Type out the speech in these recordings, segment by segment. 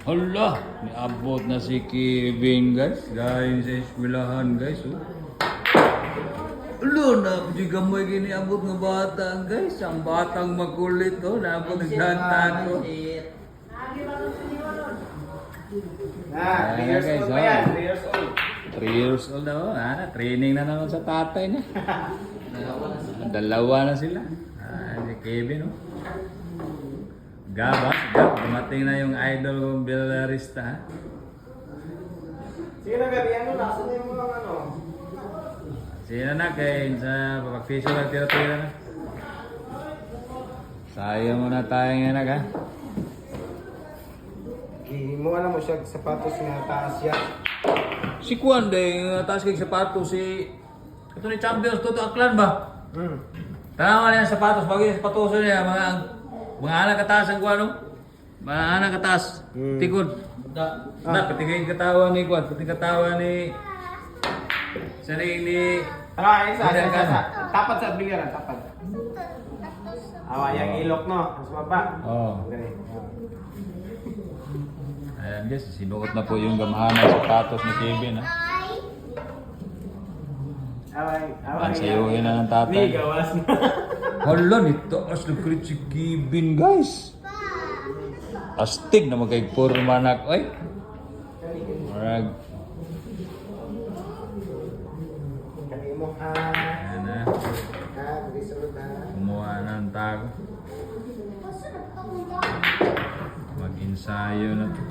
Hala, niabot na si Kevin guys. Galing sa eskwelahan guys. Oh. Hala, napudi gamay gini abot ng bata guys. Ang batang makulit oh. Napod nagdantan ko. Ah, 3 years old pa yan. 3 years old. 3 years old na oh. Training na naman sa tatay niya. Dalawa na sila. Si Kevin oh. Gab, dumating na yung idol kong Villarista ha. Sige na gabi, ano, nasan yung mga ano? Sino na kayo sa pag-fiso lang tira-tira na. Sayang muna tayo ngayon ha. Mo alam mo siya, sapatos nga taas yan. Si Kwan yung taas kay sapatos si... Ito ni Champions, Toto Aklan ba? Tanawa niya sapatos, bagay yung sapatos niya, mga anak kataas ang Kwan, no? Mga anak kataas, tikod. Patingin katawan ni Kwan, patingin katawan ni... Sarili... Ano, isa. Tapat sa biliran, tapat. Awa, yung ilok, no? Mas baba. Oo. Ganun. Ayan guys, sinuot na po yung gamahan ng sapatos ni Kevin, ha? Ansayuhin na ng tatay. Gawas na. Hala, nito as lukrit si Kevin, guys. Astig na magkay-forma na ako, ay. Marag. Kani mo ha. Ayan na. Ha, bisulod ha. Kumuha na ng tago. Mag-ensayo na to.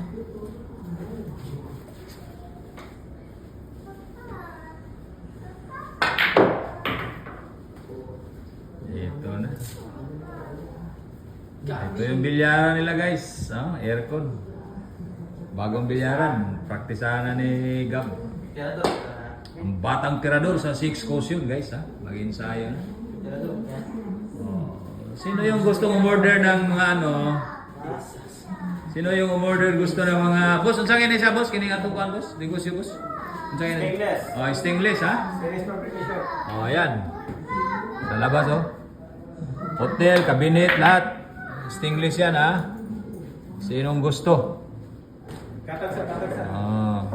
Ito na. Ito yung bilyaran nila guys. Aircon. Bagong bilyaran. Praktisahan na ni Gab. Ang batang tirador sa 6 course yun guys. Mag-ensayo na. Sino yung gustong umorder ng mga ano? Sino yung umorder gusto ng mga... Boss, unsang ini siya boss? Kining atong kuan boss? Negosyo boss? Unsang ini? Stainless. Oh, stainless ha? Stainless fabrication. Oh, ayan. Sa labas oh. Hotel, cabinet, lahat. Stainless yan ha? Sinong gusto? Katagsa. Ayan.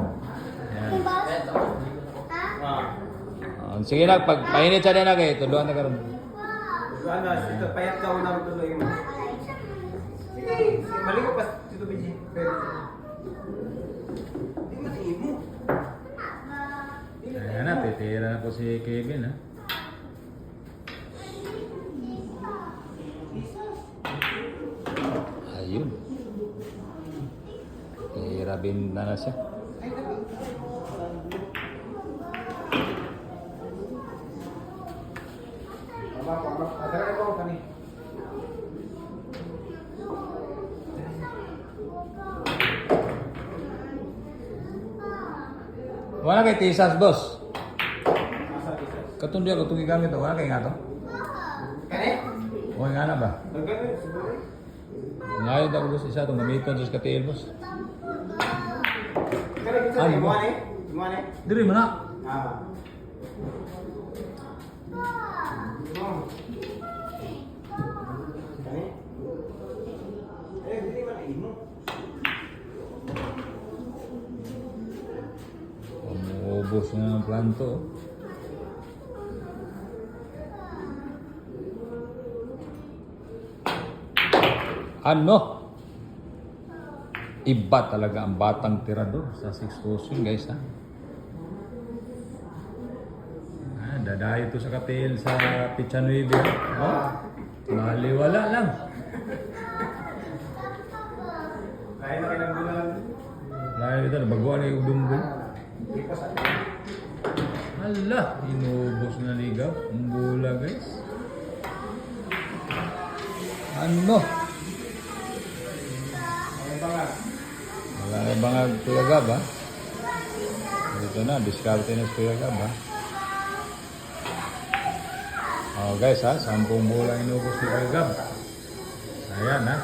Sige na, pag painit siya na kayo, tuluan na karon. Ano, ito, payat ka una tuloy mo. Sige, maligo pa dito, Biji. Hindi matiin mo. Ayan na, titira na po si Kevin ha. Ayun. Tirabin na siya. Adara ko kani. Wala kay tisas, boss. Asa isa. Katong diya, katong gigamit, wala kay nga to. Kani? Okay nga na ba? Nagano siguro. Ngayon daw, boss, isa itong gamiton sa katiil, boss. Kani kita Ano mo ba? ani? Mo ani? Diri mo na. Kani? Dili man imo. Umuubos na ng planto. Ano? Iba talaga ang batang tirador sa 6 course guys ha. Dadayo to sa katil sa Picha Nueva. Maliwala lang. Kaya na kinang bulan. Layo ito, baguan na yung dunggol. Hala, inubos na ligaw. Ang bula guys. Ano? Wala na bangag Kuya Gab ha? Dito na, diskarte na si Kuya Gab ha? Oh guys ha, 10 bola inubos ni Kuya Gab. Ayan ha.